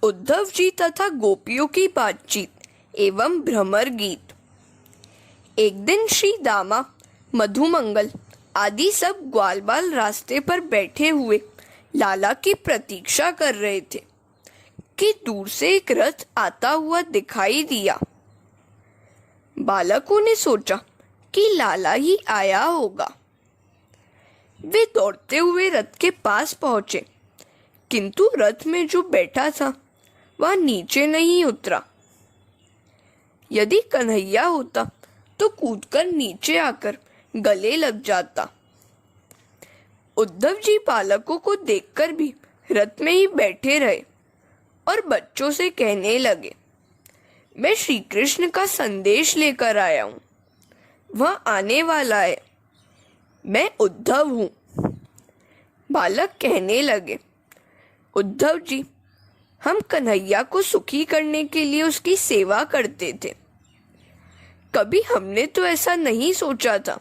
उद्धव जी तथा गोपियों की बातचीत एवं भ्रमर गीत। एक दिन श्री दामा, मधुमंगल आदि सब ग्वालबाल रास्ते पर बैठे हुए लाला की प्रतीक्षा कर रहे थे कि दूर से एक रथ आता हुआ दिखाई दिया। बालकों ने सोचा कि लाला ही आया होगा। वे दौड़ते हुए रथ के पास पहुंचे, किंतु रथ में जो बैठा था वह नीचे नहीं उतरा। यदि कन्हैया होता तो कूदकर नीचे आकर गले लग जाता। उद्धव जी बालकों को देखकर भी रथ में ही बैठे रहे और बच्चों से कहने लगे, मैं श्री कृष्ण का संदेश लेकर आया हूँ, वह आने वाला है, मैं उद्धव हूँ। बालक कहने लगे, उद्धव जी, हम कन्हैया को सुखी करने के लिए उसकी सेवा करते थे। कभी हमने तो ऐसा नहीं सोचा था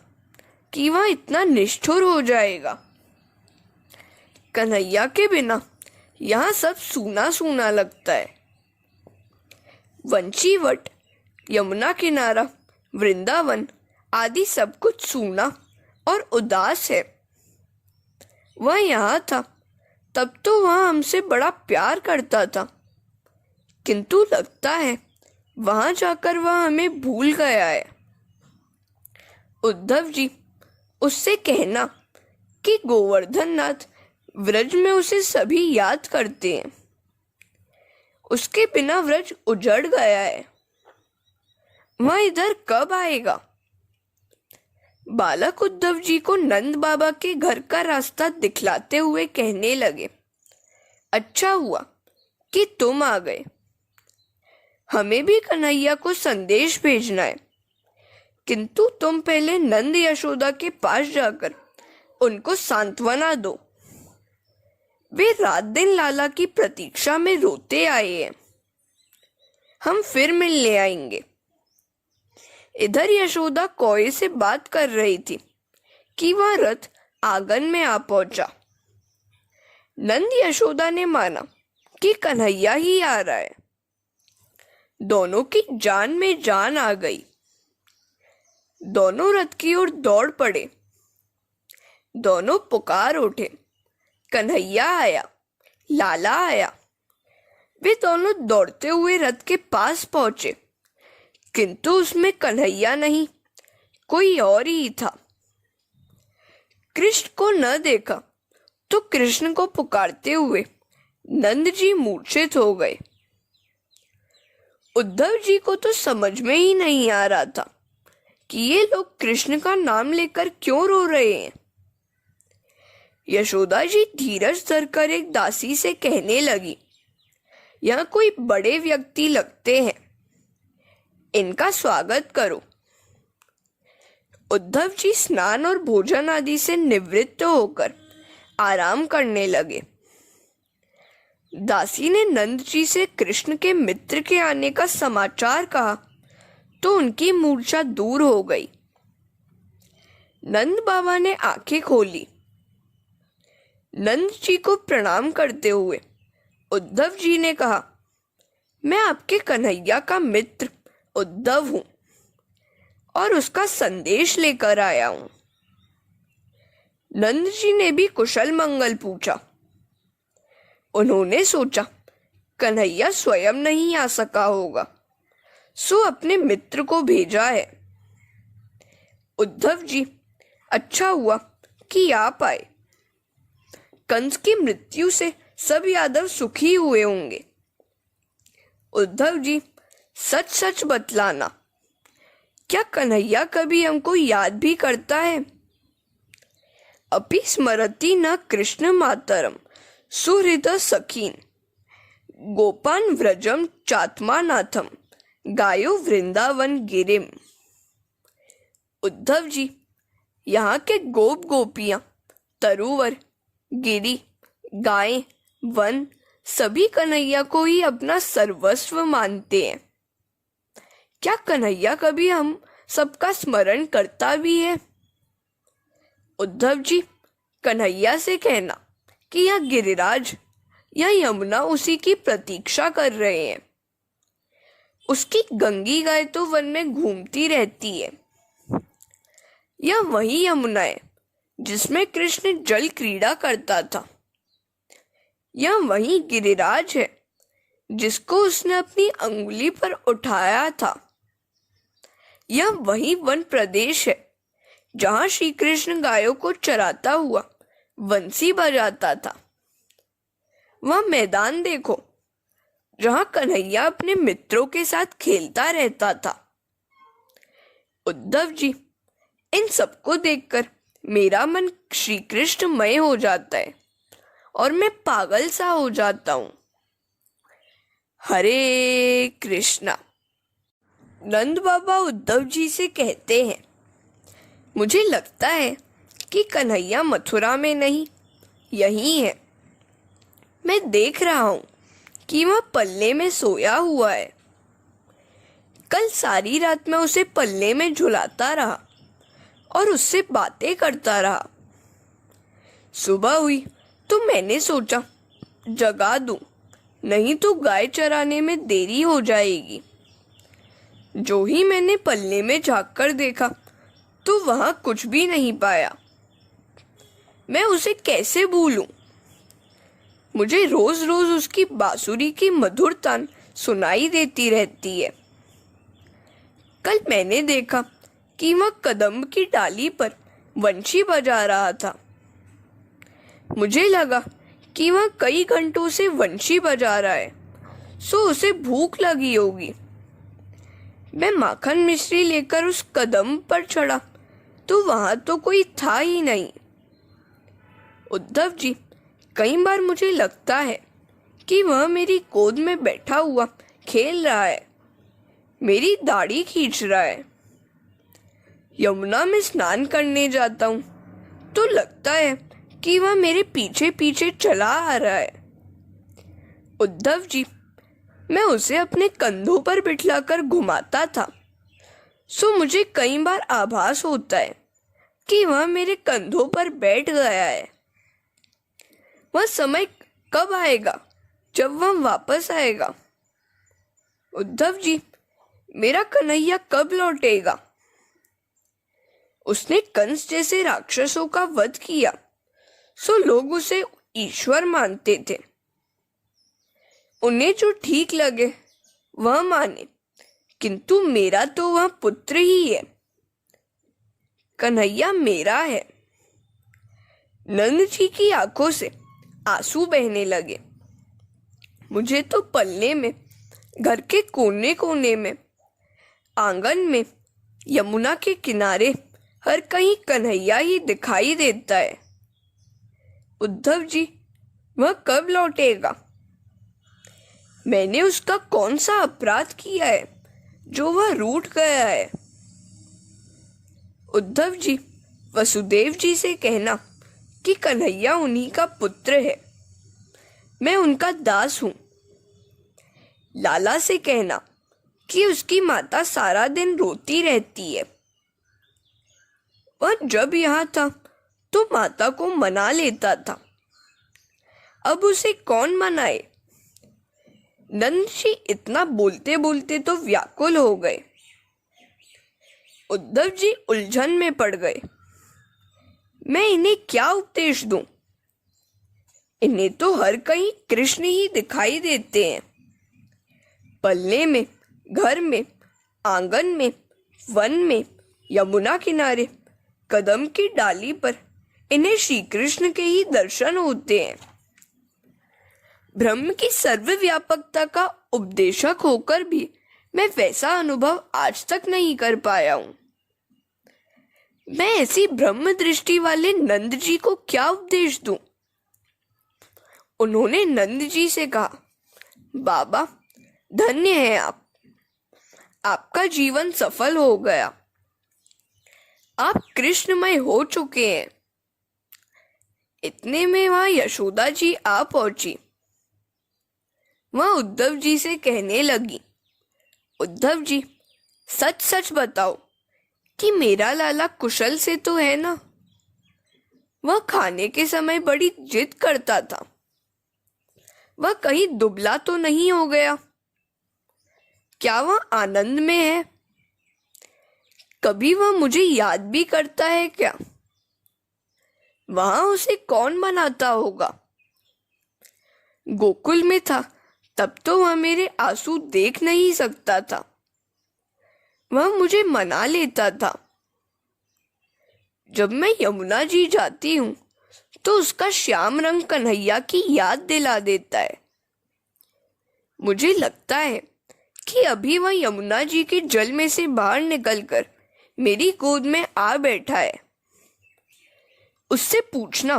कि वह इतना निष्ठुर हो जाएगा। कन्हैया के बिना यहाँ सब सूना सूना लगता है। वंशीवट, यमुना किनारा, वृंदावन आदि सब कुछ सूना और उदास है। वह यहाँ था तब तो वह हमसे बड़ा प्यार करता था, किंतु लगता है वहां जाकर वह हमें भूल गया है। उद्धव जी, उससे कहना कि गोवर्धन नाथ व्रज में उसे सभी याद करते हैं। उसके बिना व्रज उजड़ गया है, वह इधर कब आएगा? बालक उद्धव जी को नंद बाबा के घर का रास्ता दिखलाते हुए कहने लगे, अच्छा हुआ कि तुम आ गए। हमें भी कन्हैया को संदेश भेजना है, किंतु तुम पहले नंद यशोदा के पास जाकर उनको सांत्वना दो। वे रात दिन लाला की प्रतीक्षा में रोते आए हैं। हम फिर मिलने आएंगे। इधर यशोदा कौए से बात कर रही थी कि वह रथ आंगन में आ पहुंचा। नंद यशोदा ने माना कि कन्हैया ही आ रहा है। दोनों की जान में जान आ गई। दोनों रथ की ओर दौड़ पड़े। दोनों पुकार उठे, कन्हैया आया, लाला आया। वे दोनों दौड़ते हुए रथ के पास पहुंचे, किंतु उसमें कन्हैया नहीं, कोई और ही था। कृष्ण को न देखा तो कृष्ण को पुकारते हुए नंद जी मूर्छित हो गए। उद्धव जी को तो समझ में ही नहीं आ रहा था कि ये लोग कृष्ण का नाम लेकर क्यों रो रहे हैं। यशोदा जी धीरज धरकर एक दासी से कहने लगी, यहाँ कोई बड़े व्यक्ति लगते हैं, इनका स्वागत करो। उद्धव जी स्नान और भोजन आदि से निवृत्त होकर आराम करने लगे। दासी ने नंद जी से कृष्ण के मित्र के आने का समाचार कहा तो उनकी मूर्छा दूर हो गई। नंद बाबा ने आंखें खोली। नंद जी को प्रणाम करते हुए उद्धव जी ने कहा, मैं आपके कन्हैया का मित्र उद्धव हूं और उसका संदेश लेकर आया हूं। नंद जी ने भी कुशल मंगल पूछा। उन्होंने सोचा कन्हैया स्वयं नहीं आ सका होगा, सो अपने मित्र को भेजा है। उद्धव जी, अच्छा हुआ कि आप आए। कंस की मृत्यु से सब यादव सुखी हुए होंगे। उद्धव जी, सच सच बतलाना, क्या कन्हैया कभी हमको याद भी करता है? अपि स्मरति न कृष्ण मातरम सुहृद सखीन गोपान व्रजम चात्मानाथम गायो वृंदावन गिरिम। उद्धव जी, यहाँ के गोप गोपियां, तरुवर, गिरी, गायें, वन सभी कन्हैया को ही अपना सर्वस्व मानते हैं। क्या कन्हैया कभी हम सबका स्मरण करता भी है? उद्धव जी, कन्हैया से कहना कि यह गिरिराज या यमुना उसी की प्रतीक्षा कर रहे हैं। उसकी गंगी गाय तो वन में घूमती रहती है। यह वही यमुना है जिसमें कृष्ण जल क्रीड़ा करता था। यह वही गिरिराज है जिसको उसने अपनी अंगुली पर उठाया था। यह वही वन प्रदेश है जहाँ श्री कृष्ण गायों को चराता हुआ बंसी बजाता था। वह मैदान देखो जहाँ कन्हैया अपने मित्रों के साथ खेलता रहता था। उद्धव जी, इन सबको देखकर मेरा मन श्री कृष्णमय हो जाता है और मैं पागल सा हो जाता हूँ। हरे कृष्णा। नंद बाबा उद्धव जी से कहते हैं, मुझे लगता है कि कन्हैया मथुरा में नहीं, यहीं है। मैं देख रहा हूँ कि वह पल्ले में सोया हुआ है। कल सारी रात मैं उसे पल्ले में झुलाता रहा और उससे बातें करता रहा। सुबह हुई तो मैंने सोचा जगा दूं, नहीं तो गाय चराने में देरी हो जाएगी। जो ही मैंने पल्ले में झाँक कर देखा तो वहां कुछ भी नहीं पाया। मैं उसे कैसे भूलूं? मुझे रोज रोज उसकी बांसुरी की मधुर तान सुनाई देती रहती है। कल मैंने देखा कि वह कदम्ब की डाली पर वंशी बजा रहा था। मुझे लगा कि वह कई घंटों से वंशी बजा रहा है, सो उसे भूख लगी होगी। मैं माखन मिश्री लेकर उस कदम्ब पर चढ़ा तो वहां तो कोई था ही नहीं। उद्धव जी, कई बार मुझे लगता है कि वह मेरी गोद में बैठा हुआ खेल रहा है, मेरी दाढ़ी खींच रहा है। यमुना में स्नान करने जाता हूँ तो लगता है कि वह मेरे पीछे पीछे चला आ रहा है। उद्धव जी, मैं उसे अपने कंधों पर बिठलाकर घुमाता था, सो मुझे कई बार आभास होता है कि वह मेरे कंधों पर बैठ गया है। वह समय कब आएगा जब वह वापस आएगा? उद्धव जी, मेरा कन्हैया कब लौटेगा? उसने कंस जैसे राक्षसों का वध किया, सो लोग उसे ईश्वर मानते थे। उन्हें जो ठीक लगे वह माने, किंतु मेरा तो वह पुत्र ही है। कन्हैया मेरा है। नंद जी की आंखों से आंसू बहने लगे। मुझे तो पल्ले में, घर के कोने कोने में, आंगन में, यमुना के किनारे हर कहीं कन्हैया ही दिखाई देता है। उद्धव जी, वह कब लौटेगा? मैंने उसका कौन सा अपराध किया है जो वह रूठ गया है? उद्धव जी, वसुदेव जी से कहना कि कन्हैया उन्हीं का पुत्र है, मैं उनका दास हूँ। लाला से कहना कि उसकी माता सारा दिन रोती रहती है। वह जब यहाँ था तो माता को मना लेता था, अब उसे कौन मनाए? नंद जी इतना बोलते बोलते तो व्याकुल हो गए। उद्धव जी उलझन में पड़ गए। मैं इन्हें क्या उपदेश दूं? इन्हें तो हर कहीं कृष्ण ही दिखाई देते हैं। पल्ले में, घर में, आंगन में, वन में, यमुना किनारे, कदम की डाली पर इन्हें श्री कृष्ण के ही दर्शन होते हैं। ब्रह्म की सर्वव्यापकता का उपदेशक होकर भी मैं वैसा अनुभव आज तक नहीं कर पाया हूँ। मैं ऐसी ब्रह्म दृष्टि वाले नंद जी को क्या उपदेश दूं? उन्होंने नंद जी से कहा, बाबा, धन्य है आप, आपका जीवन सफल हो गया, आप कृष्णमय हो चुके हैं। इतने में वहां यशोदा जी आ पहुंची। वह उद्धव जी से कहने लगी, उद्धव जी, सच सच बताओ कि मेरा लाला कुशल से तो है ना? वह खाने के समय बड़ी जिद करता था। वह कहीं दुबला तो नहीं हो गया? क्या वह आनंद में है? कभी वह मुझे याद भी करता है क्या? वहां उसे कौन मनाता होगा? गोकुल में था तब तो वह मेरे आंसू देख नहीं सकता था। वह मुझे मना लेता था। जब मैं यमुना जी जाती हूँ तो उसका श्याम रंग कन्हैया की याद दिला देता है। मुझे लगता है कि अभी वह यमुना जी के जल में से बाहर निकलकर मेरी गोद में आ बैठा है। उससे पूछना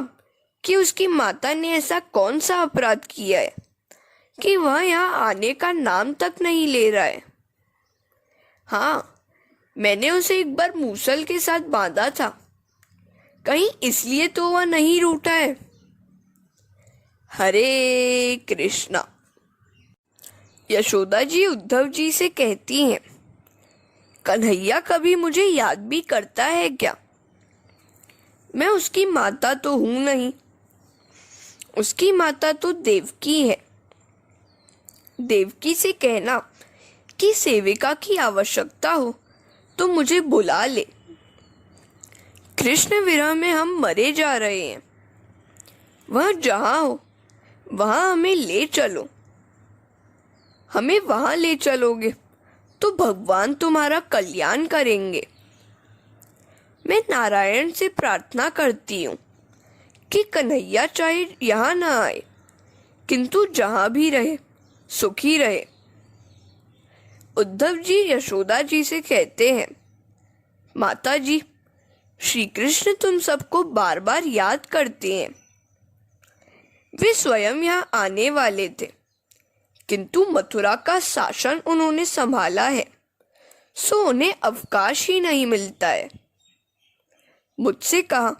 कि उसकी माता ने ऐसा कौन सा अपराध किया है कि वह यहाँ आने का नाम तक नहीं ले रहा है। हाँ, मैंने उसे एक बार मूसल के साथ बांधा था, कहीं इसलिए तो वह नहीं रूठा है। हरे कृष्णा। यशोदा जी उद्धव जी से कहती हैं, कन्हैया कभी मुझे याद भी करता है क्या? मैं उसकी माता तो हूं नहीं, उसकी माता तो देवकी है। देवकी से कहना कि सेविका की आवश्यकता हो तो मुझे बुला ले। कृष्ण विरह में हम मरे जा रहे हैं। वह जहां हो वहां हमें ले चलो। हमें वहां ले चलोगे तो भगवान तुम्हारा कल्याण करेंगे। मैं नारायण से प्रार्थना करती हूँ कि कन्हैया चाहे यहाँ न आए, किंतु जहां भी रहे सुखी रहे। उद्धव जी यशोदा जी से कहते हैं, माता जी, श्री कृष्ण तुम सबको बार बार याद करते हैं। वे स्वयं यहाँ आने वाले थे, किंतु मथुरा का शासन उन्होंने संभाला है, सो उन्हें अवकाश ही नहीं मिलता है। मुझसे कहा,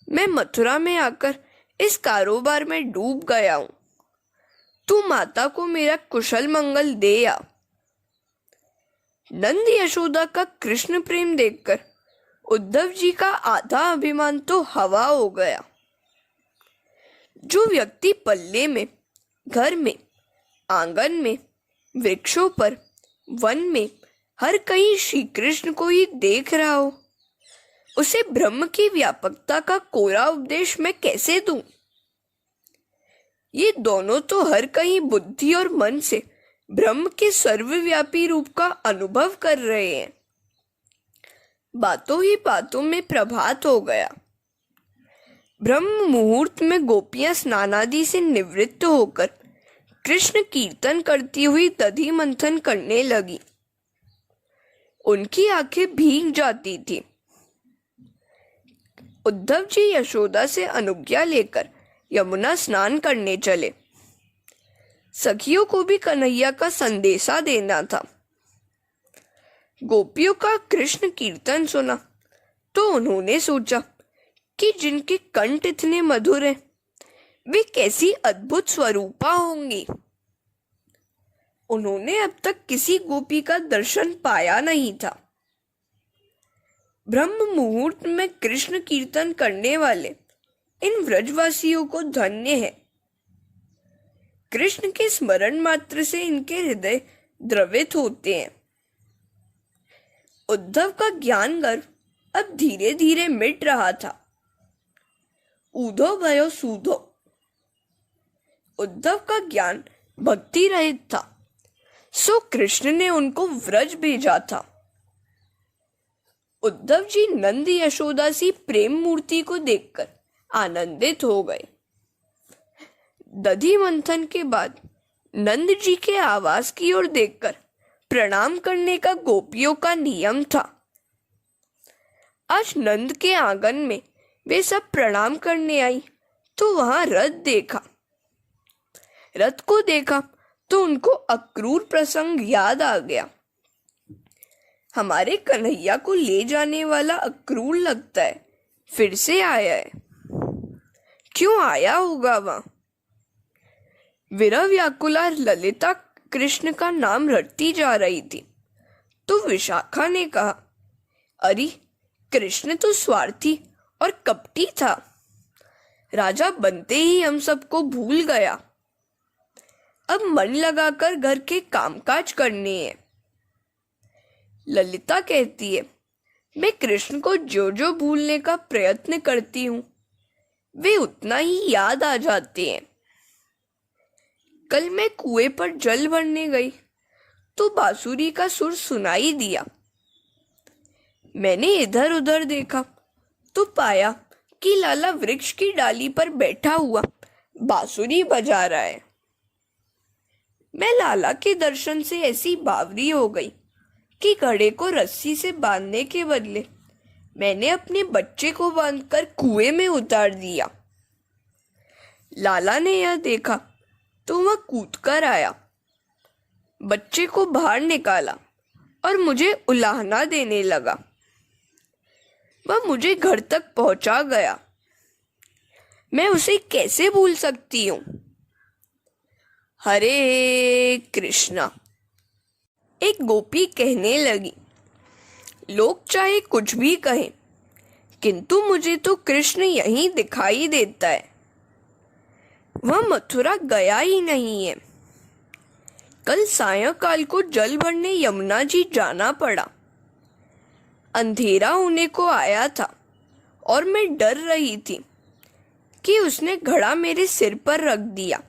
मैं मथुरा में आकर इस कारोबार में डूब गया हूं, तू माता को मेरा कुशल मंगल दे आ। नंद यशोदा का कृष्ण प्रेम देखकर उद्धव जी का आधा अभिमान तो हवा हो गया। जो व्यक्ति पल्ले में, घर में, आंगन में, वृक्षों पर, वन में, हर कहीं श्री कृष्ण को ही देख रहा हो, उसे ब्रह्म की व्यापकता का कोरा उपदेश मैं कैसे दूं? ये दोनों तो हर कहीं बुद्धि और मन से ब्रह्म के सर्वव्यापी रूप का अनुभव कर रहे हैं। बातों ही बातों में प्रभात हो गया। ब्रह्म मुहूर्त में गोपियां स्नानादि से निवृत्त होकर कृष्ण कीर्तन करती हुई दधि मंथन करने लगी। उनकी आंखें भीग जाती थी। उद्धव जी यशोदा से अनुज्ञा लेकर यमुना स्नान करने चले। सखियों को भी कन्हैया का संदेशा देना था। गोपियों का कृष्ण कीर्तन सुना तो उन्होंने सोचा कि जिनके कंठ इतने मधुर हैं, वे कैसी अद्भुत स्वरूपा होंगी। उन्होंने अब तक किसी गोपी का दर्शन पाया नहीं था। ब्रह्म मुहूर्त में कृष्ण कीर्तन करने वाले इन व्रजवासियों को धन्य है। कृष्ण के स्मरण मात्र से इनके हृदय द्रवित होते हैं। उद्धव का ज्ञान गर्व अब धीरे धीरे मिट रहा था। ऊधो भयो सूधो। उद्धव का ज्ञान भक्ति रहित था, सो कृष्ण ने उनको व्रज भेजा था। उद्धव जी नंद यशोदा सी प्रेम मूर्ति को देखकर आनंदित हो गए। दधि मंथन के बाद नंद जी के आवास की ओर देखकर प्रणाम करने का गोपियों का नियम था। आज नंद के आंगन में वे सब प्रणाम करने आई तो वहां रथ देखा। रथ को देखा तो उनको अक्रूर प्रसंग याद आ गया। हमारे कन्हैया को ले जाने वाला अक्रूर लगता है फिर से आया है। क्यों आया होगा वह? विरह व्याकुला ललिता कृष्ण का नाम रटती जा रही थी तो विशाखा ने कहा, अरे कृष्ण तो स्वार्थी और कपटी था, राजा बनते ही हम सबको भूल गया। अब मन लगाकर घर के कामकाज करने हैं। ललिता कहती है, मैं कृष्ण को जो जो भूलने का प्रयत्न करती हूँ वे उतना ही याद आ जाते हैं। कल मैं कुएं पर जल भरने गई तो बांसुरी का सुर सुनाई दिया। मैंने इधर उधर देखा तो पाया कि लाला वृक्ष की डाली पर बैठा हुआ बांसुरी बजा रहा है। मैं लाला के दर्शन से ऐसी बावरी हो गई कि घड़े को रस्सी से बांधने के बदले मैंने अपने बच्चे को बांधकर कुएं में उतार दिया। लाला ने यह देखा तो वह कूदकर आया, बच्चे को बाहर निकाला और मुझे उलाहना देने लगा। वह मुझे घर तक पहुंचा गया। मैं उसे कैसे भूल सकती हूँ। हरे कृष्णा। एक गोपी कहने लगी, लोग चाहे कुछ भी कहें किंतु मुझे तो कृष्ण यहीं दिखाई देता है। वह मथुरा गया ही नहीं है। कल सायंकाल को जल भरने यमुना जी जाना पड़ा। अंधेरा होने को आया था और मैं डर रही थी कि उसने घड़ा मेरे सिर पर रख दिया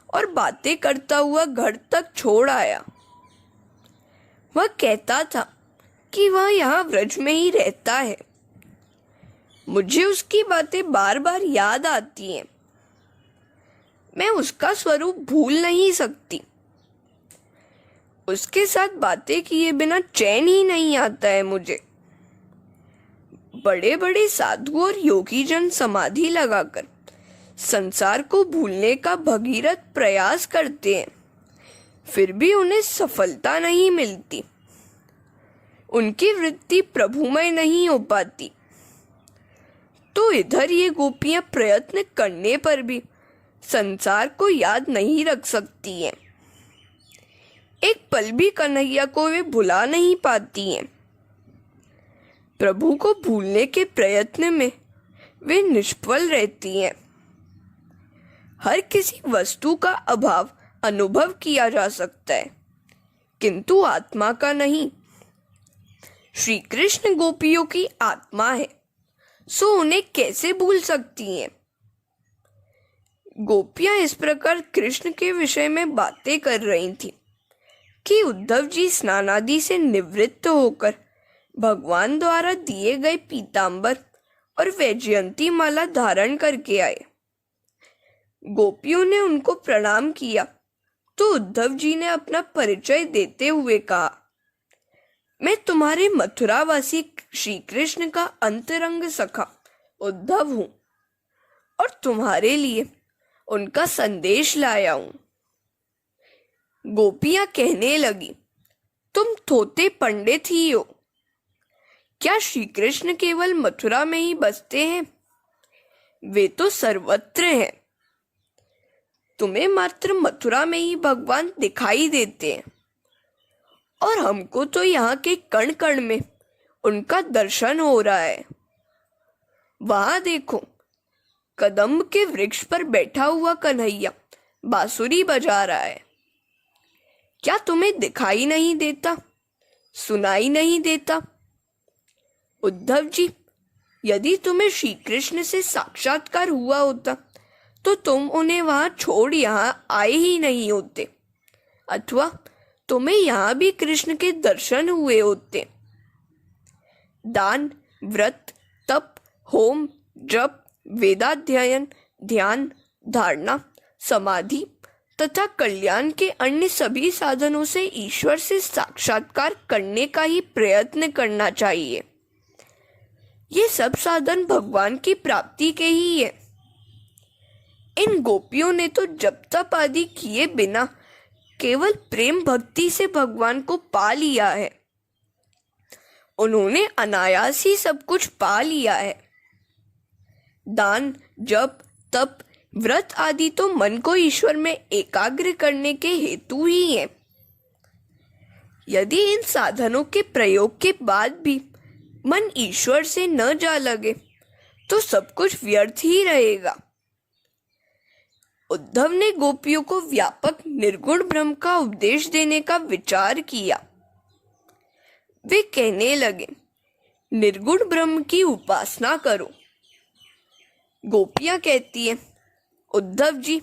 और बातें करता हुआ घर तक छोड़ आया। वह कहता था कि वह यहाँ व्रज में ही रहता है। मुझे उसकी बातें बार बार याद आती हैं। मैं उसका स्वरूप भूल नहीं सकती। उसके साथ बातें किए बिना चैन ही नहीं आता है मुझे। बड़े बड़े साधु और योगी जन समाधि लगाकर संसार को भूलने का भगीरथ प्रयास करते हैं, फिर भी उन्हें सफलता नहीं मिलती। उनकी वृत्ति प्रभुमय नहीं हो पाती। तो इधर ये गोपियां प्रयत्न करने पर भी संसार को याद नहीं रख सकती हैं। एक पल भी कन्हैया को वे भुला नहीं पाती हैं। प्रभु को भूलने के प्रयत्न में वे निष्फल रहती हैं। हर किसी वस्तु का अभाव अनुभव किया जा सकता है किंतु आत्मा का नहीं। श्री कृष्ण गोपियों की आत्मा है, सो उन्हें कैसे भूल सकती हैं। गोपियां इस प्रकार कृष्ण के विषय में बातें कर रही थीं कि उद्धव जी स्नानादि से निवृत्त होकर भगवान द्वारा दिए गए पीतांबर और वैजयंती माला धारण करके आए। गोपियों ने उनको प्रणाम किया तो उद्धव जी ने अपना परिचय देते हुए कहा, मैं तुम्हारे मथुरावासी श्री कृष्ण का अंतरंग सखा उद्धव हूँ और तुम्हारे लिए उनका संदेश लाया हूँ। गोपियां कहने लगी, तुम थोते पंडित ही हो। क्या श्री कृष्ण केवल मथुरा में ही बसते हैं? वे तो सर्वत्र हैं। तुम्हें मात्र मथुरा में ही भगवान दिखाई देते हैं और हमको तो यहाँ के कण कण में उनका दर्शन हो रहा है। वहां देखो, कदम्ब के वृक्ष पर बैठा हुआ कन्हैया बांसुरी बजा रहा है। क्या तुम्हें दिखाई नहीं देता, सुनाई नहीं देता? उद्धव जी, यदि तुम्हें श्री कृष्ण से साक्षात्कार हुआ होता तो तुम उन्हें वहां छोड़ यहाँ आए ही नहीं होते, अथवा तुम्हें यहाँ भी कृष्ण के दर्शन हुए होते। दान, व्रत, तप, होम, जप, वेदाध्ययन, ध्यान, धारणा, समाधि तथा कल्याण के अन्य सभी साधनों से ईश्वर से साक्षात्कार करने का ही प्रयत्न करना चाहिए। ये सब साधन भगवान की प्राप्ति के ही है। इन गोपियों ने तो जप तप आदि किए बिना केवल प्रेम भक्ति से भगवान को पा लिया है। उन्होंने अनायास ही सब कुछ पा लिया है। दान, जप, तप, व्रत आदि तो मन को ईश्वर में एकाग्र करने के हेतु ही हैं। यदि इन साधनों के प्रयोग के बाद भी मन ईश्वर से न जा लगे तो सब कुछ व्यर्थ ही रहेगा। उद्धव ने गोपियों को व्यापक निर्गुण ब्रह्म का उपदेश देने का विचार किया। वे कहने लगे, निर्गुण ब्रह्म की उपासना करो। गोपियां कहती है, उद्धव जी,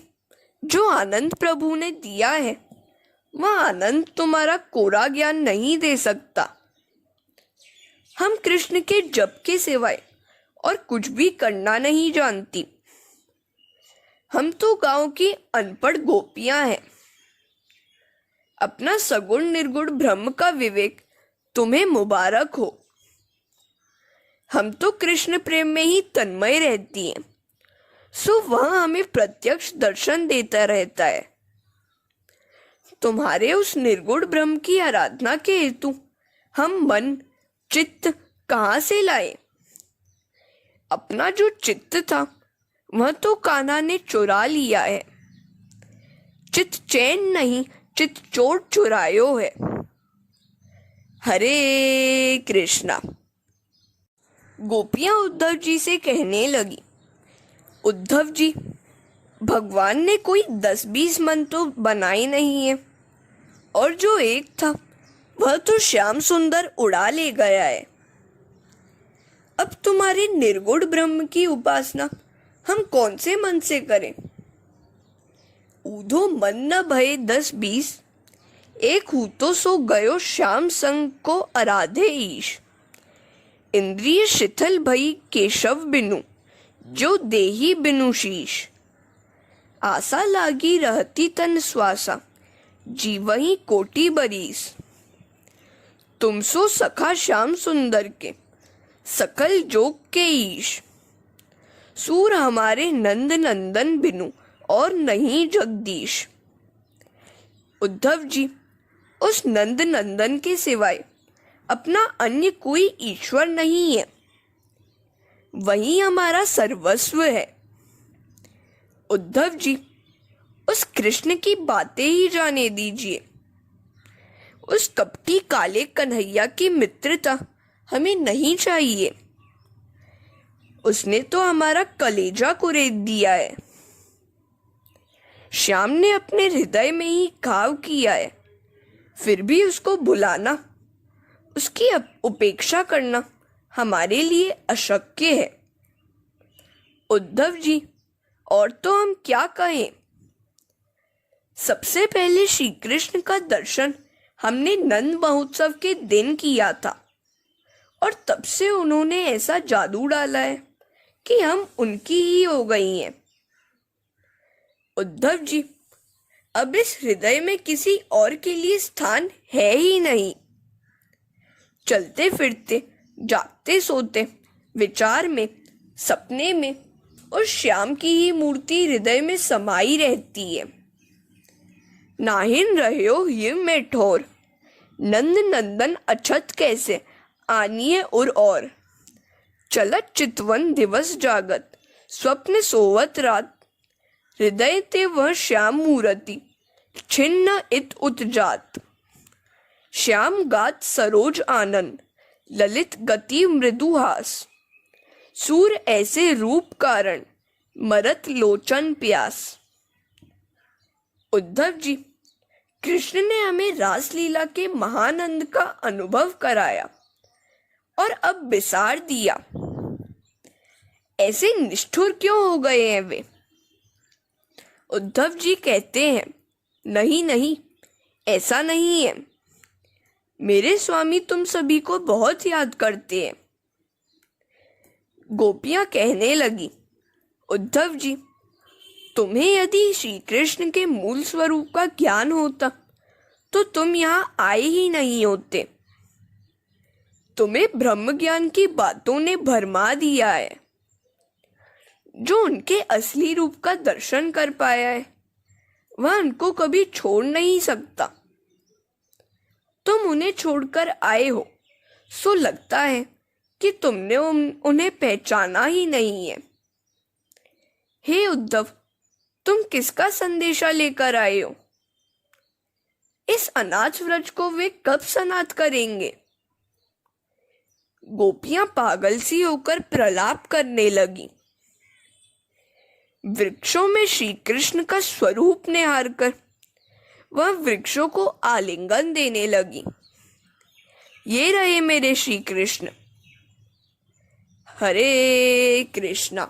जो आनंद प्रभु ने दिया है वह आनंद तुम्हारा कोरा ज्ञान नहीं दे सकता। हम कृष्ण के जप के सिवाय और कुछ भी करना नहीं जानती। हम तो गांव की अनपढ़ गोपियां हैं। अपना सगुण निर्गुण ब्रह्म का विवेक तुम्हें मुबारक हो। हम तो कृष्ण प्रेम में ही तन्मय रहती हैं, सो वह हमें प्रत्यक्ष दर्शन देता रहता है। तुम्हारे उस निर्गुण ब्रह्म की आराधना के हेतु हम मन चित्त कहाँ से लाए? अपना जो चित्त था वह तो कान्हा ने चुरा लिया है। चित्त चैन नहीं, चित्त चोर चुरायो है। हरे कृष्णा। गोपियां उद्धव जी से कहने लगी, उद्धव जी, भगवान ने कोई 10-20 मन तो बनाए नहीं है, और जो एक था वह तो श्याम सुंदर उड़ा ले गया है। अब तुम्हारे निर्गुण ब्रह्म की उपासना हम कौन से मन से करें? ऊधो मन न भये 10-20, एक हूँ तो सो गयो श्याम संग को आराधे ईश। इंद्रिय शिथिल भई केशव बिनु, जो देही बिनु शीश। आशा लागी रहती तन श्वासा, जीवही कोटि बरीस। तुम सो सखा श्याम सुंदर के, सकल जोग के ईश। सूर हमारे नंद नंदन बिनु, और नहीं जगदीश। उद्धव जी, उस नंद नंदन के सिवाय अपना अन्य कोई ईश्वर नहीं है। वही हमारा सर्वस्व है। उद्धव जी, उस कृष्ण की बातें ही जाने दीजिए। उस कपटी काले कन्हैया की मित्रता हमें नहीं चाहिए। उसने तो हमारा कलेजा कुरेद दिया है। श्याम ने अपने हृदय में ही घाव किया है, फिर भी उसको भुलाना, उसकी उपेक्षा करना हमारे लिए अशक्य है। उद्धव जी, और तो हम क्या कहें? सबसे पहले श्री कृष्ण का दर्शन हमने नंद महोत्सव के दिन किया था, और तब से उन्होंने ऐसा जादू डाला है कि हम उनकी ही हो गई हैं। उद्धव जी, अब इस हृदय में किसी और के लिए स्थान है ही नहीं। चलते फिरते, जागते सोते, विचार में, सपने में उस श्याम की ही मूर्ति हृदय में समाई रहती है। नाहिन रह्यो ये में ठोर, नंद नंदन अछत कैसे आनिए उर और। चलत चितवन दिवस जागत, स्वप्न सोवत रात। हृदय ते वह श्याम मूर्ति, छिन्न इत उत्जात। श्याम गात सरोज आनंद, ललित गति मृदुहास। सूर ऐसे रूप कारण, मरत लोचन प्यास। उद्धव जी, कृष्ण ने हमें रासलीला के महानंद का अनुभव कराया और अब बिसार दिया। ऐसे निष्ठुर क्यों हो गए हैं वे? उद्धव जी कहते हैं, नहीं नहीं, ऐसा नहीं है। मेरे स्वामी तुम सभी को बहुत याद करते हैं। गोपियां कहने लगी, उद्धव जी, तुम्हें यदि श्री कृष्ण के मूल स्वरूप का ज्ञान होता तो तुम यहाँ आए ही नहीं होते। तुम्हें ब्रह्म ज्ञान की बातों ने भरमा दिया है। जो उनके असली रूप का दर्शन कर पाया है वह उनको कभी छोड़ नहीं सकता। तुम उन्हें छोड़कर आए हो, सो लगता है कि तुमने उन्हें पहचाना ही नहीं है। हे उद्धव, तुम किसका संदेशा लेकर आए हो? इस अनाथ व्रज को वे कब सनाथ करेंगे? गोपियां पागल सी होकर प्रलाप करने लगी। वृक्षों में श्री कृष्ण का स्वरूप निहार कर वह वृक्षों को आलिंगन देने लगी। ये रहे मेरे श्री कृष्ण। हरे कृष्णा।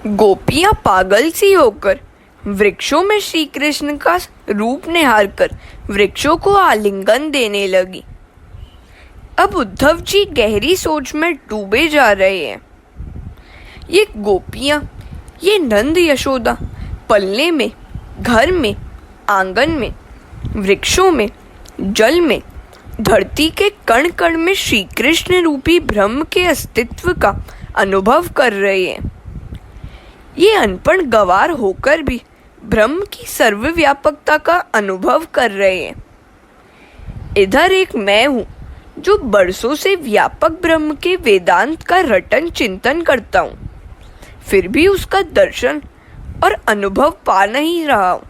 गोपियां पागल सी होकर वृक्षों में श्री कृष्ण का रूप निहार कर वृक्षों को आलिंगन देने लगी। अब उद्धव जी गहरी सोच में डूबे जा रहे हैं। ये गोपियां, ये नंद यशोदा पलने में, घर में, आंगन में, वृक्षों में, जल में, धरती के कण कण में श्री कृष्ण रूपी ब्रह्म के अस्तित्व का अनुभव कर रहे हैं। ये अनपढ़ गवार होकर भी ब्रह्म की सर्वव्यापकता का अनुभव कर रहे हैं। इधर एक मैं हूँ जो बरसों से व्यापक ब्रह्म के वेदांत का रटन चिंतन करता हूँ, फिर भी उसका दर्शन और अनुभव पा नहीं रहा हूँ।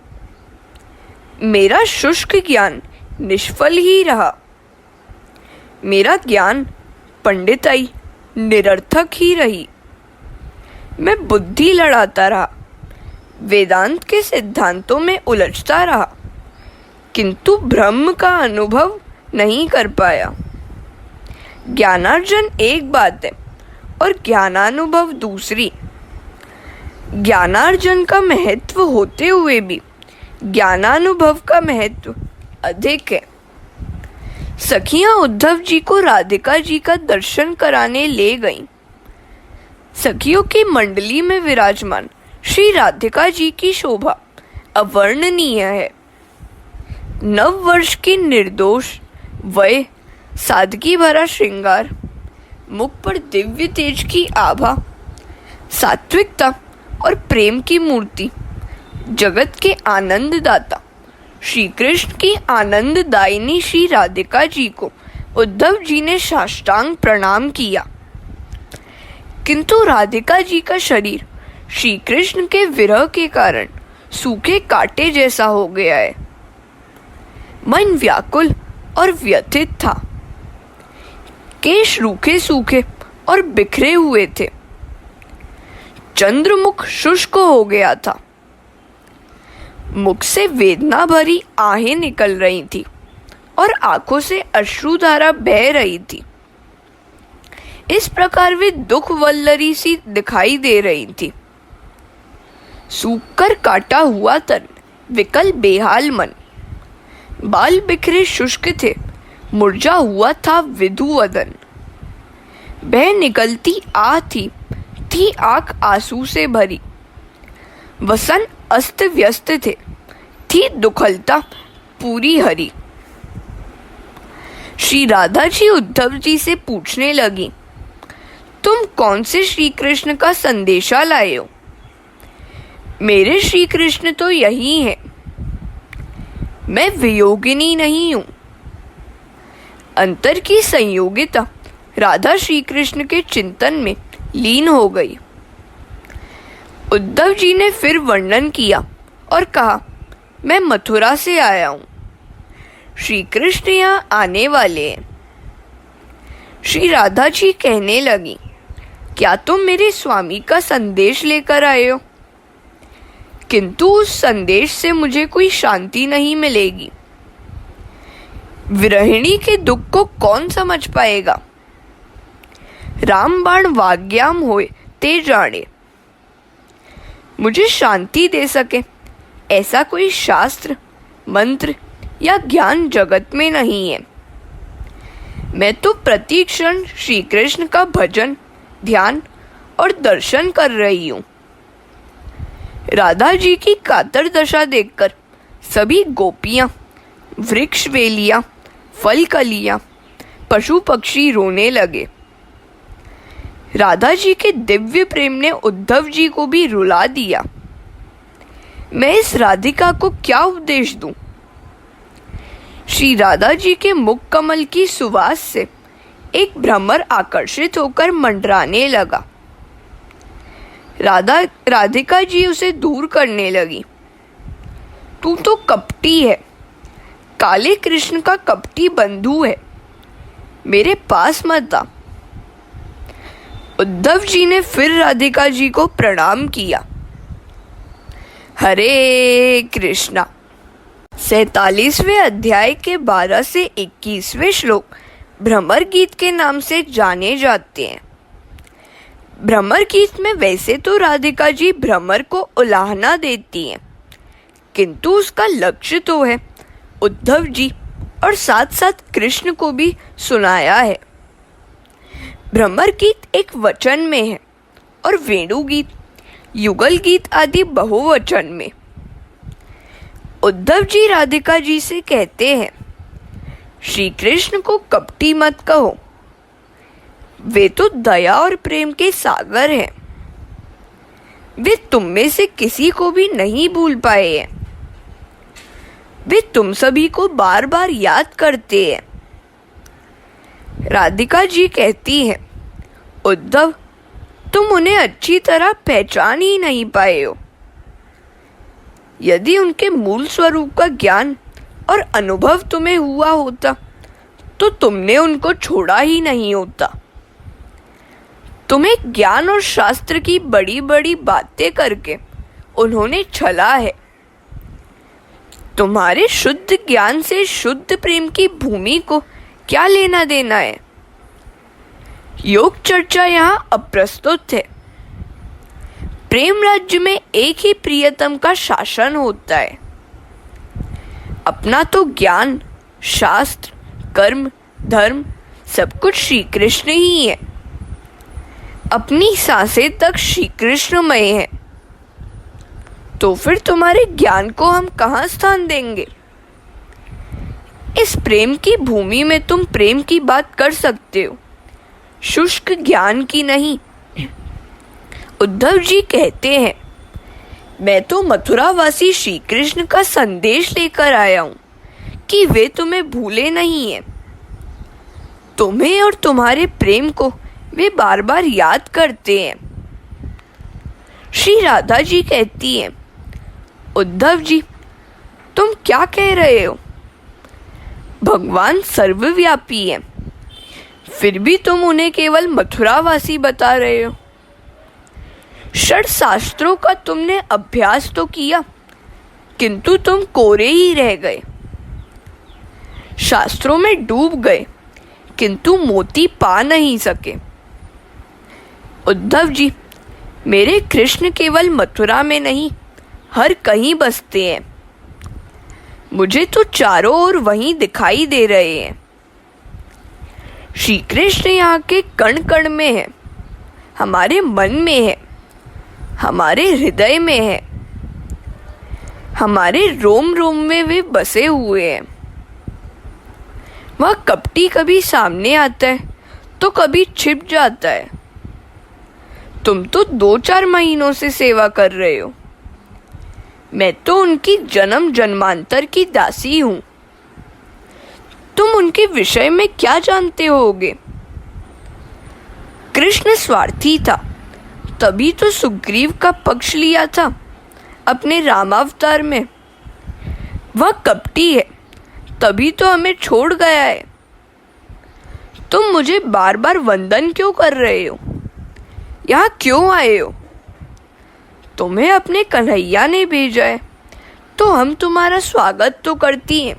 मेरा शुष्क ज्ञान निष्फल ही रहा। मेरा ज्ञान पंडिताई निरर्थक ही रही। मैं बुद्धि लड़ाता रहा, वेदांत के सिद्धांतों में उलझता रहा, किंतु ब्रह्म का अनुभव नहीं कर पाया। ज्ञानार्जन एक बात है और ज्ञानानुभव दूसरी। ज्ञानार्जन का महत्व होते हुए भी ज्ञानानुभव का महत्व अधिक है। सखियां उद्धव जी को राधिका जी का दर्शन कराने ले गईं। सखियों की मंडली में विराजमान श्री राधिका जी की शोभा अवर्णनीय है। नव वर्ष की निर्दोष वय, सादगी भरा श्रृंगार, मुख पर दिव्य तेज की आभा, सात्विकता और प्रेम की मूर्ति, जगत के आनंददाता श्री कृष्ण की आनंददायिनी श्री राधिका जी को उद्धव जी ने साष्टांग प्रणाम किया। किंतु राधिका जी का शरीर श्री कृष्ण के विरह के कारण सूखे कांटे जैसा हो गया है। मन व्याकुल और व्यथित था। केश रूखे सूखे और बिखरे हुए थे। चंद्रमुख शुष्क हो गया था। मुख से वेदना भरी आहें निकल रही थी और आंखों से अश्रुधारा बह रही थी। इस प्रकार वे दुख वल्लरी सी दिखाई दे रही थी। सूखकर काटा हुआ तन, विकल बेहाल मन, बाल बिखरे शुष्क थे, मुरझा हुआ था विधु वदन। बह निकलती आ थी आंख आंसू से भरी। वसन अस्त व्यस्त थे, थी दुखलता पूरी हरी। श्री राधा जी उद्धव जी से पूछने लगी, तुम कौन से श्री कृष्ण का संदेशा लाए हो? मेरे श्री कृष्ण तो यही हैं। मैं वियोगिनी नहीं हूं। अंतर की संयोगिता राधा श्री कृष्ण के चिंतन में लीन हो गई। उद्धव जी ने फिर वर्णन किया और कहा, मैं मथुरा से आया हूं। श्री कृष्ण यहाँ आने वाले हैं। श्री राधा जी कहने लगी, क्या तुम मेरे स्वामी का संदेश लेकर आए हो? किंतु उस संदेश से मुझे कोई शांति नहीं मिलेगी। विरहिणी के दुख को कौन समझ पाएगा? रामबाण वाग्याम होए ते जाने। मुझे शांति दे सके ऐसा कोई शास्त्र, मंत्र या ज्ञान जगत में नहीं है। मैं तो प्रति क्षण श्री कृष्ण का भजन, ध्यान और दर्शन कर रही हूँ। राधा जी की कातर दशा देखकर सभी गोपियां, वृक्ष वेलियां, फल कलियां, पशु पक्षी रोने लगे। राधा जी के दिव्य प्रेम ने उद्धव जी को भी रुला दिया। मैं इस राधिका को क्या उपदेश दूं? श्री राधा जी के मुख कमल की सुवास से एक भ्रमर आकर्षित होकर मंडराने लगा। राधिका जी उसे दूर करने लगी। तू तो कपटी है, काले कृष्ण का कपटी बंधु है, मेरे पास मत आ। उद्धव जी ने फिर राधिका जी को प्रणाम किया हरे कृष्णा। 47वें अध्याय के 12 से 21वें श्लोक भ्रमर गीत के नाम से जाने जाते हैं। भ्रमर गीत में वैसे तो राधिका जी भ्रमर को उलाहना देती हैं, किंतु उसका लक्ष्य तो है उद्धव जी और साथ साथ कृष्ण को भी सुनाया है। भ्रमर गीत एक वचन में है और वेणु गीत, युगल गीत आदि बहुवचन में। उद्धव जी राधिका जी से कहते हैं, श्री कृष्ण को कपटी मत कहो, वे तो दया और प्रेम के सागर हैं। वे तुम में से किसी को भी नहीं भूल पाए हैं। वे तुम सभी को बार बार याद करते हैं। राधिका जी कहती हैं, उद्धव तुम उन्हें अच्छी तरह पहचान ही नहीं पाए हो। यदि उनके मूल स्वरूप का ज्ञान और अनुभव तुम्हें हुआ होता तो तुमने उनको छोड़ा ही नहीं होता। तुम्हें ज्ञान और शास्त्र की बड़ी बड़ी बातें करके उन्होंने छला है। तुम्हारे शुद्ध ज्ञान से शुद्ध प्रेम की भूमि को क्या लेना देना है। योग चर्चा यहाँ अप्रस्तुत है। प्रेम राज्य में एक ही प्रियतम का शासन होता है। अपना तो ज्ञान, शास्त्र, कर्म, धर्म सब कुछ श्री कृष्ण ही है। अपनी सांसें तक श्री कृष्णमय है। तो फिर तुम्हारे ज्ञान को हम कहाँ स्थान देंगे। इस प्रेम की भूमि में तुम प्रेम की बात कर सकते हो, शुष्क ज्ञान की नहीं। उद्धव जी कहते हैं, मैं तो मथुरावासी श्री कृष्ण का संदेश लेकर आया हूं कि वे तुम्हें भूले नहीं हैं। तुम्हें और तुम्हारे प्रेम को वे बार बार याद करते हैं। श्री राधा जी कहती हैं, उद्धव जी तुम क्या कह रहे हो। भगवान सर्वव्यापी हैं, फिर भी तुम उन्हें केवल मथुरावासी बता रहे हो। षड शास्त्रों का तुमने अभ्यास तो किया, किंतु तुम कोरे ही रह गए। शास्त्रों में डूब गए, किंतु मोती पा नहीं सके। उद्धव जी, मेरे कृष्ण केवल मथुरा में नहीं, हर कहीं बसते हैं। मुझे तो चारों ओर वहीं दिखाई दे रहे हैं। श्री कृष्ण यहाँ के कण कण में है, हमारे मन में है, हमारे हृदय में है, हमारे रोम रोम में वे बसे हुए हैं। वह कपटी कभी सामने आता है तो कभी छिप जाता है। तुम तो 2-4 महीनों से सेवा कर रहे हो। मैं तो उनकी जन्म जन्मांतर की दासी हूं। तुम उनके विषय में क्या जानते होगे। कृष्ण स्वार्थी था, तभी तो सुग्रीव का पक्ष लिया था अपने रामावतार में। वह कपटी है, तभी तो हमें छोड़ गया है। तुम मुझे बार बार वंदन क्यों कर रहे हो, यहाँ क्यों आए हो। तुम्हें अपने कन्हैया ने भेजा है तो हम तुम्हारा स्वागत तो करती हैं,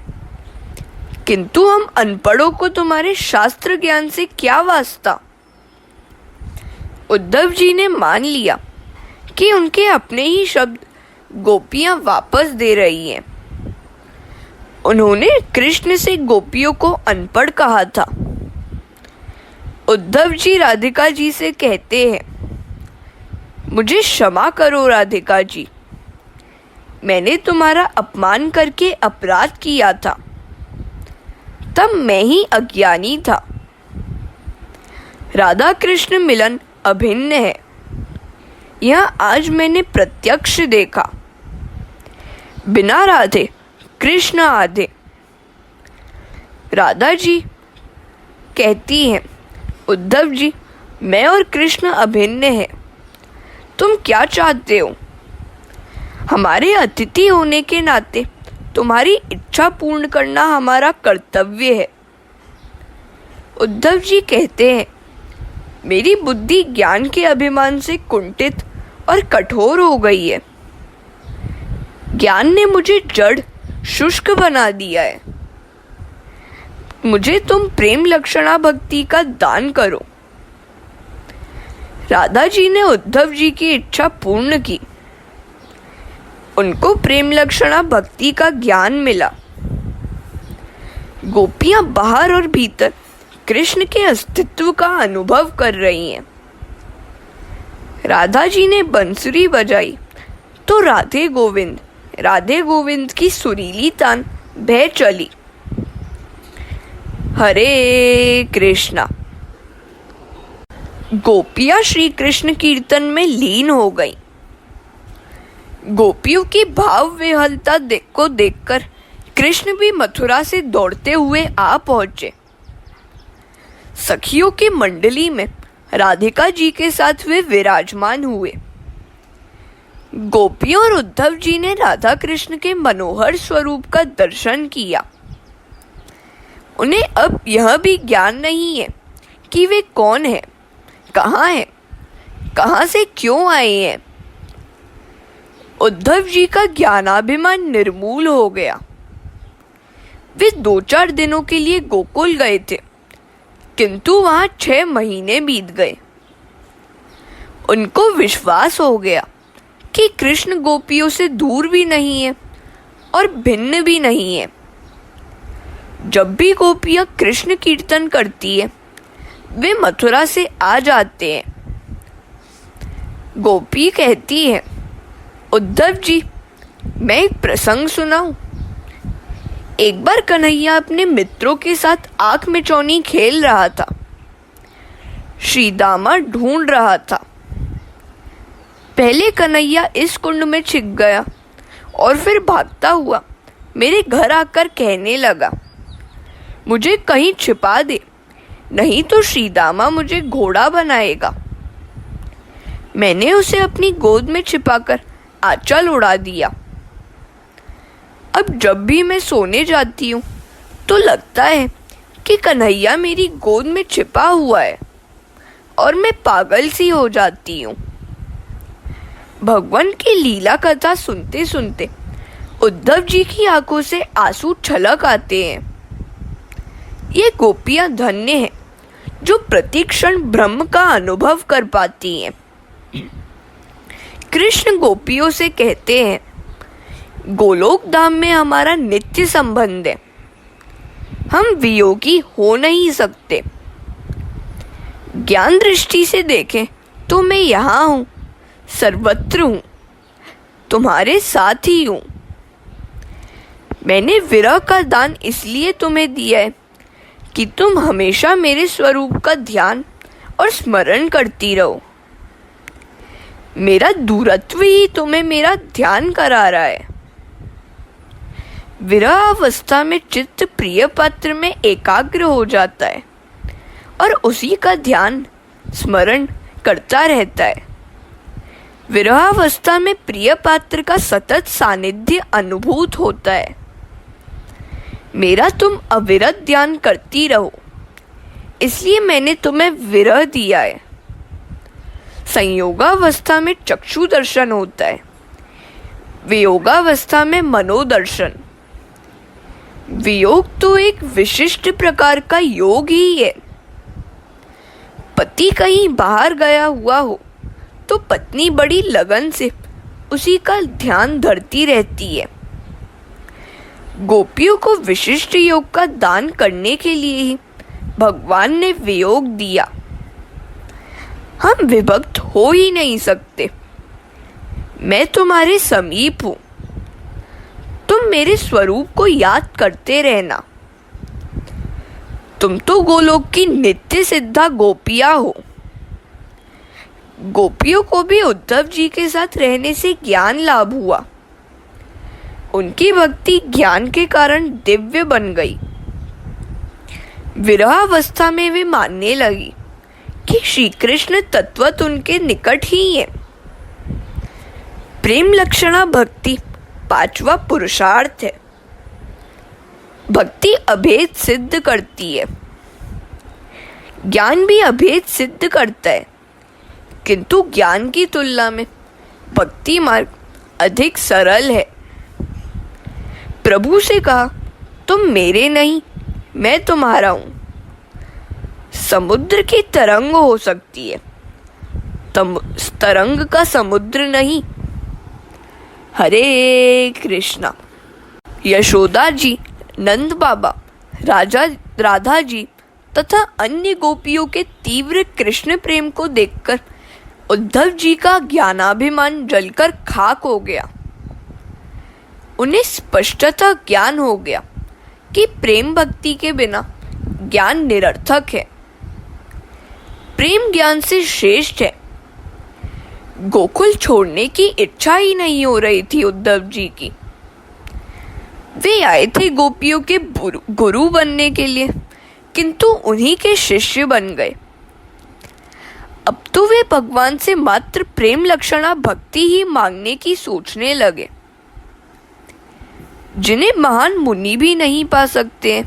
किंतु हम अनपढ़ों को तुम्हारे शास्त्र ज्ञान से क्या वास्ता। उद्धव जी ने मान लिया कि उनके अपने ही शब्द गोपियां वापस दे रही हैं। उन्होंने कृष्ण से गोपियों को अनपढ़ कहा था। उद्धव जी राधिका जी से कहते हैं, मुझे क्षमा करो राधिका जी, मैंने तुम्हारा अपमान करके अपराध किया था, तब मैं ही अज्ञानी था। राधा कृष्ण मिलन अभिन्न है, यह आज मैंने प्रत्यक्ष देखा। बिना राधे कृष्ण आधे। राधा जी कहती हैं, उद्धव जी मैं और कृष्ण अभिन्न है, तुम क्या चाहते हो। हमारे अतिथि होने के नाते तुम्हारी इच्छा पूर्ण करना हमारा कर्तव्य है। उद्धव जी कहते हैं, मेरी बुद्धि ज्ञान के अभिमान से कुंठित और कठोर हो गई है। ज्ञान ने मुझे जड़ शुष्क बना दिया है। मुझे तुम प्रेम लक्षणा भक्ति का दान करो। राधा जी ने उद्धव जी की इच्छा पूर्ण की। उनको प्रेम लक्षणा भक्ति का ज्ञान मिला। गोपियां बाहर और भीतर कृष्ण के अस्तित्व का अनुभव कर रही हैं। राधा जी ने बंसुरी बजाई तो राधे गोविंद की सुरीली तान बह चली। हरे कृष्णा। गोपियां श्री कृष्ण कीर्तन में लीन हो गईं। गोपियों की भाव विहलता को देखकर कृष्ण भी मथुरा से दौड़ते हुए आ पहुंचे। सखियों की मंडली में राधिका जी के साथ वे विराजमान हुए। गोपियों और उद्धव जी ने राधा कृष्ण के मनोहर स्वरूप का दर्शन किया। उन्हें अब यह भी ज्ञान नहीं है कि वे कौन हैं, कहाँ से क्यों आए हैं। उद्धव जी का ज्ञानाभिमान निर्मूल हो गया। वे 2-4 दिनों के लिए गोकुल गए थे, किंतु वहां 6 महीने बीत गए। उनको विश्वास हो गया कि कृष्ण गोपियों से दूर भी नहीं है और भिन्न भी नहीं है। जब भी गोपियां कृष्ण कीर्तन करती है, वे मथुरा से आ जाते हैं। गोपी कहती है, उद्धव जी, मैं एक प्रसंग सुनाऊं। एक बार कन्हैया अपने मित्रों के साथ आंख मिचौनी खेल रहा था। श्रीदामा ढूंढ रहा था। पहले कन्हैया इस कुंड में छिप गया और फिर भागता हुआ मेरे घर आकर कहने लगा, मुझे कहीं छिपा दे, नहीं तो श्रीदामा मुझे घोड़ा बनाएगा। मैंने उसे अपनी गोद में छिपाकर आंचल उड़ा दिया। अब जब भी मैं सोने जाती हूँ तो लगता है कि कन्हैया मेरी गोद में छिपा हुआ है और मैं पागल सी हो जाती हूँ। भगवान की लीला कथा सुनते सुनते उद्धव जी की आंखों से आंसू छलक आते हैं। ये गोपियां धन्य हैं जो प्रतिक्षण ब्रह्म का अनुभव कर पाती हैं। कृष्ण गोपियों से कहते हैं, गोलोक धाम में हमारा नित्य संबंध है। हम वियोगी हो नहीं सकते। ज्ञान दृष्टि से देखें तो मैं यहाँ हूँ, सर्वत्र हूँ, तुम्हारे साथ ही हूँ। मैंने विरह का दान इसलिए तुम्हें दिया है कि तुम हमेशा मेरे स्वरूप का ध्यान और स्मरण करती रहो। मेरा दूरत्व ही तुम्हें मेरा ध्यान करा रहा है। विरह अवस्था में चित्त प्रिय पात्र में एकाग्र हो जाता है और उसी का ध्यान स्मरण करता रहता है। विरह अवस्था में प्रिय पात्र का सतत सानिध्य अनुभूत होता है। मेरा तुम अविरत ध्यान करती रहो, इसलिए मैंने तुम्हें विरह दिया है। संयोगावस्था में चक्षु दर्शन होता है, वियोगावस्था में मनोदर्शन। वियोग तो एक विशिष्ट प्रकार का योग ही है। पति कहीं बाहर गया हुआ हो तो पत्नी बड़ी लगन से उसी का ध्यान धरती रहती है। गोपियों को विशिष्ट योग का दान करने के लिए ही भगवान ने वियोग दिया। हम विभक्त हो ही नहीं सकते। मैं तुम्हारे समीप हूँ, तुम मेरे स्वरूप को याद करते रहना। तुम तो गोलोक की नित्य सिद्धा गोपियां हो। गोपियों को भी उद्धव जी के साथ रहने से ज्ञान लाभ हुआ। उनकी भक्ति ज्ञान के कारण दिव्य बन गई। विरहावस्था में वे मानने लगी कि श्री कृष्ण तत्वत उनके निकट ही है। प्रेम लक्षणा भक्ति 5वां पुरुषार्थ है। भक्ति अभेद सिद्ध करती है। ज्ञान भी अभेद सिद्ध करता है, किंतु ज्ञान की तुलना में भक्ति मार्ग अधिक सरल है। प्रभु से कहा, तुम मेरे नहीं, मैं तुम्हारा हूं। समुद्र की तरंग हो सकती है, तरंग का समुद्र नहीं। हरे कृष्णा। यशोदा जी, नंद बाबा, राधा जी तथा अन्य गोपियों के तीव्र कृष्ण प्रेम को देखकर उद्धव जी का ज्ञानाभिमान जलकर खाक हो गया। उन्हें स्पष्टतः ज्ञान हो गया कि प्रेम भक्ति के बिना ज्ञान निरर्थक है। प्रेम ज्ञान से श्रेष्ठ है। गोकुल छोड़ने की इच्छा ही नहीं हो रही थी उद्धव जी की। वे आए थे गोपियों के गुरु बनने के लिए, किंतु उन्हीं के शिष्य बन गए। अब तो वे भगवान से मात्र प्रेम लक्षणा भक्ति ही मांगने की सोचने लगे, जिन्हें महान मुनि भी नहीं पा सकते।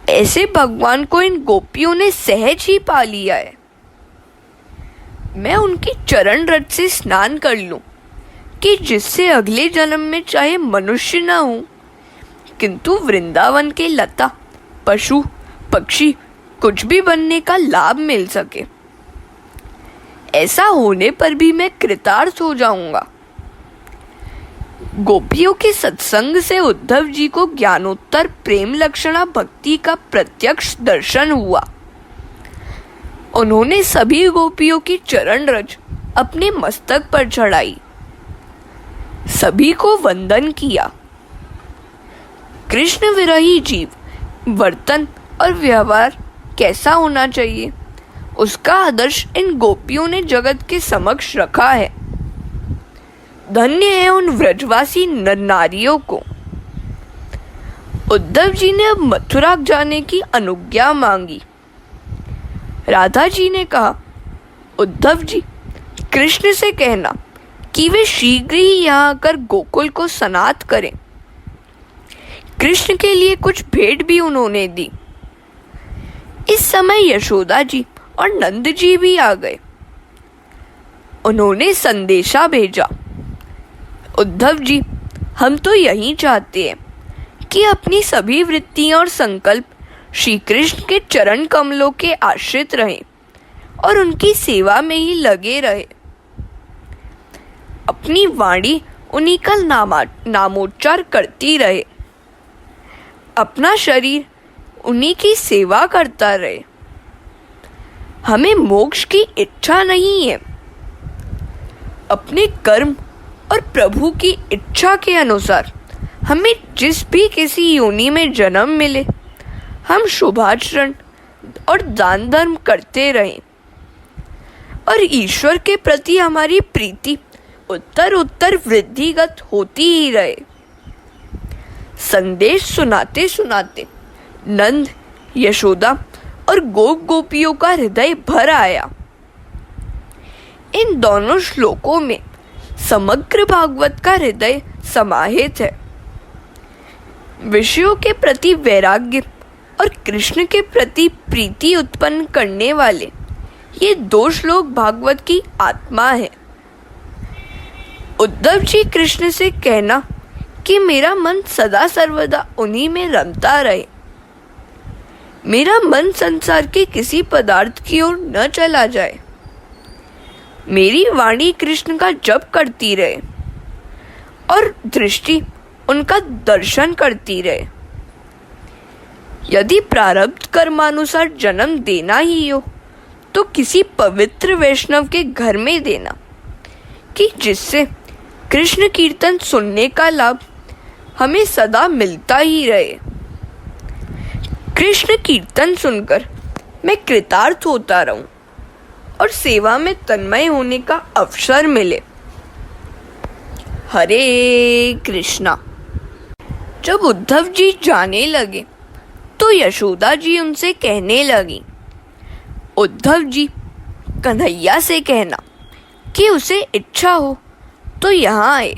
ऐसे भगवान को इन गोपियों ने सहज ही पा लिया है। मैं उनकी चरण रज से स्नान कर लूं कि जिससे अगले जन्म में चाहे मनुष्य ना हूं, किंतु वृंदावन के लता, पशु, पक्षी कुछ भी बनने का लाभ मिल सके। ऐसा होने पर भी मैं कृतार्थ हो जाऊंगा। गोपियों के सत्संग से उद्धव जी को ज्ञानोत्तर प्रेम लक्षणा भक्ति का प्रत्यक्ष दर्शन हुआ। उन्होंने सभी गोपियों की चरण रज अपने मस्तक पर चढ़ाई, सभी को वंदन किया। कृष्ण विरही जीव वर्तन और व्यवहार कैसा होना चाहिए, उसका आदर्श इन गोपियों ने जगत के समक्ष रखा है। धन्य है उन व्रजवासी नर नारियों को। उद्धव जी ने अब मथुरा जाने की अनुज्ञा मांगी। राधा जी ने कहा, उद्धव जी, कृष्ण से कहना कि वे शीघ्र ही यहाँ आकर गोकुल को सनाथ करें। कृष्ण के लिए कुछ भेंट भी उन्होंने दी। इस समय यशोदा जी और नंद जी भी आ गए। उन्होंने संदेशा भेजा, उद्धव जी, हम तो यही चाहते हैं कि अपनी सभी वृत्तियां और संकल्प श्री कृष्ण के चरण कमलों के आश्रित रहें और उनकी सेवा में ही लगे रहे। अपनी वाणी उन्हीं का नामोच्चार करती रहे, अपना शरीर उन्हीं की सेवा करता रहे। हमें मोक्ष की इच्छा नहीं है। अपने कर्म और प्रभु की इच्छा के अनुसार हमें जिस भी किसी योनि में जन्म मिले, हम शुभाचरण और दान धर्म करते रहें और ईश्वर के प्रति हमारी प्रीति उत्तर उत्तर वृद्धिगत होती ही रहे। संदेश सुनाते सुनाते नंद, यशोदा और गोपियों का हृदय भर आया। इन दोनों श्लोकों में समग्र भागवत का हृदय समाहित है। विषयों के प्रति वैराग्य और कृष्ण के प्रति प्रीति उत्पन्न करने वाले ये दो श्लोक भागवत की आत्मा है। उद्धव जी, कृष्ण से कहना कि मेरा मन सदा सर्वदा उन्हीं में रमता रहे, मेरा मन संसार के किसी पदार्थ की ओर न चला जाए, मेरी वाणी कृष्ण का जप करती रहे और दृष्टि उनका दर्शन करती रहे। यदि प्रारब्ध कर्मानुसार जन्म देना ही हो तो किसी पवित्र वैष्णव के घर में देना, कि जिससे कृष्ण कीर्तन सुनने का लाभ हमें सदा मिलता ही रहे। कृष्ण कीर्तन सुनकर मैं कृतार्थ होता रहूं और सेवा में तन्मय होने का अवसर मिले। हरे कृष्णा। जब उद्धव जी जाने लगे तो यशोदा जी उनसे कहने लगी, उद्धव जी, कन्हैया से कहना कि उसे इच्छा हो तो यहाँ आए,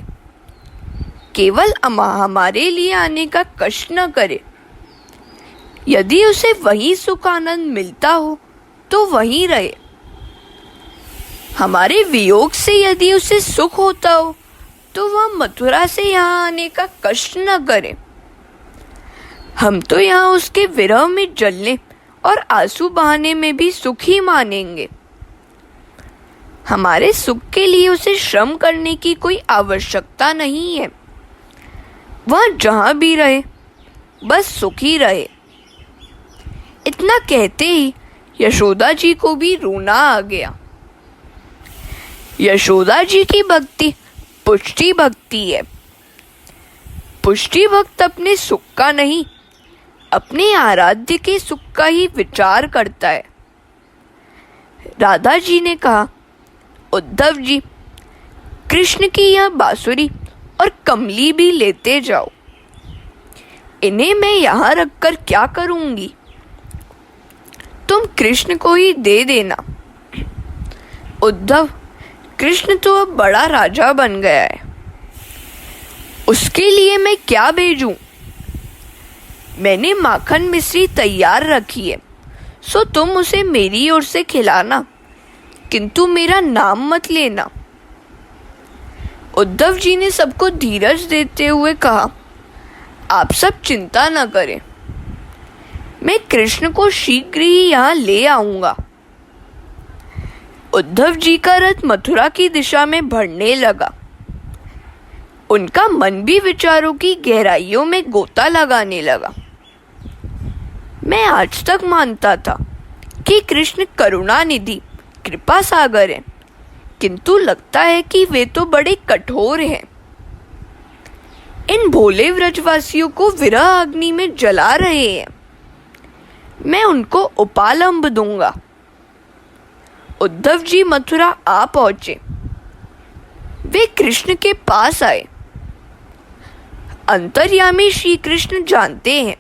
केवल हमारे लिए आने का कष्ट न करे। यदि उसे वही सुख आनंद मिलता हो तो वहीं रहे। हमारे वियोग से यदि उसे सुख होता हो तो वह मथुरा से यहाँ आने का कष्ट न करे। हम तो यहाँ उसके विरह में जलने और आंसू बहाने में भी सुख ही मानेंगे। हमारे सुख के लिए उसे श्रम करने की कोई आवश्यकता नहीं है। वह जहाँ भी रहे बस सुखी रहे। इतना कहते ही यशोदा जी को भी रोना आ गया। यशोदा जी की भक्ति पुष्टि भक्ति है। पुष्टि भक्त अपने सुख का नहीं, अपने आराध्य के सुख का ही विचार करता है। राधा जी ने कहा, उद्धव जी, कृष्ण की यह बांसुरी और कमली भी लेते जाओ। इन्हें मैं यहाँ रखकर क्या करूंगी? तुम कृष्ण को ही दे देना। उद्धव, कृष्ण तो अब बड़ा राजा बन गया है, उसके लिए मैं क्या भेजूं? मैंने माखन मिश्री तैयार रखी है, सो तुम उसे मेरी ओर से खिलाना, किंतु मेरा नाम मत लेना। उद्धव जी ने सबको धीरज देते हुए कहा, आप सब चिंता न करें, मैं कृष्ण को शीघ्र ही यहाँ ले आऊंगा। उद्धव जी का रथ मथुरा की दिशा में बढ़ने लगा। उनका मन भी विचारों की गहराइयों में गोता लगाने लगा। मैं आज तक मानता था कि कृष्ण करुणानिधि कृपा सागर है, किंतु लगता है कि वे तो बड़े कठोर हैं। इन भोले व्रजवासियों को विरह अग्नि में जला रहे हैं। मैं उनको उपालंब दूंगा। उद्धव जी मथुरा आ पहुंचे। वे कृष्ण के पास आए। अंतर्यामी श्री कृष्ण जानते हैं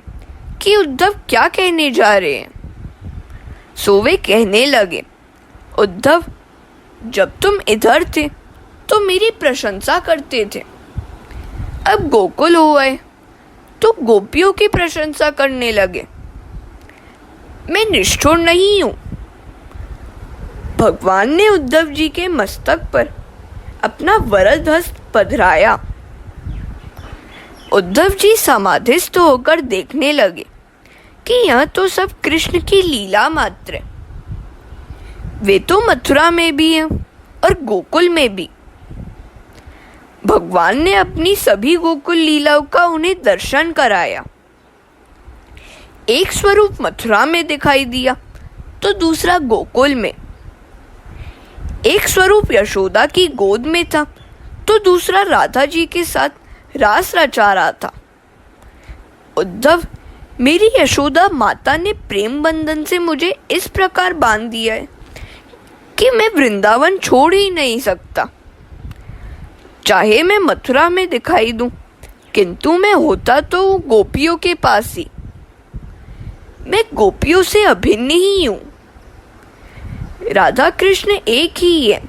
कि उद्धव क्या कहने जा रहे हैं, सो वे कहने लगे, उद्धव, जब तुम इधर थे तो मेरी प्रशंसा करते थे, अब गोकुल हो आए तो गोपियों की प्रशंसा करने लगे। मैं निष्ठुर नहीं हूं। भगवान ने उद्धव जी के मस्तक पर अपना वरद हस्त पधराया। उद्धव जी समाधिस्थ होकर देखने लगे कि यह तो सब कृष्ण की लीला मात्र है। वे तो मथुरा में भी हैं और गोकुल में भी। भगवान ने अपनी सभी गोकुल लीलाओं का उन्हें दर्शन कराया। एक स्वरूप मथुरा में दिखाई दिया तो दूसरा गोकुल में। एक स्वरूप यशोदा की गोद में था तो दूसरा राधा जी के साथ रास रचा रहा था। उद्धव, मेरी यशोदा माता ने प्रेम बंधन से मुझे इस प्रकार बांध दिया है कि मैं वृंदावन छोड़ ही नहीं सकता। चाहे मैं मथुरा में दिखाई दूं, किंतु मैं होता तो गोपियों के पास ही। मैं गोपियों से अभिन्न ही हूं। राधा कृष्ण एक ही है।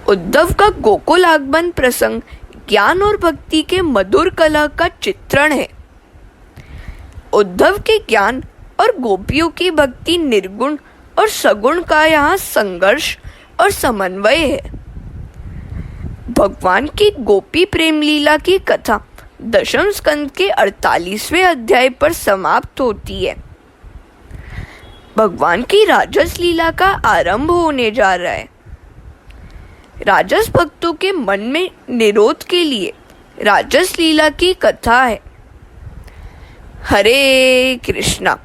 उद्धव का गोकुल आगमन प्रसंग ज्ञान और भक्ति के मधुर कला का चित्रण है। उद्धव के ज्ञान और गोपियों की भक्ति निर्गुण और सगुण का यहाँ संघर्ष और समन्वय है। भगवान की गोपी प्रेम लीला की कथा दशम स्कंद के 48वें अध्याय पर समाप्त होती है। भगवान की राजस लीला का आरंभ होने जा रहा है। राजस भक्तों के मन में निरोध के लिए राजस लीला की कथा है। हरे कृष्णा।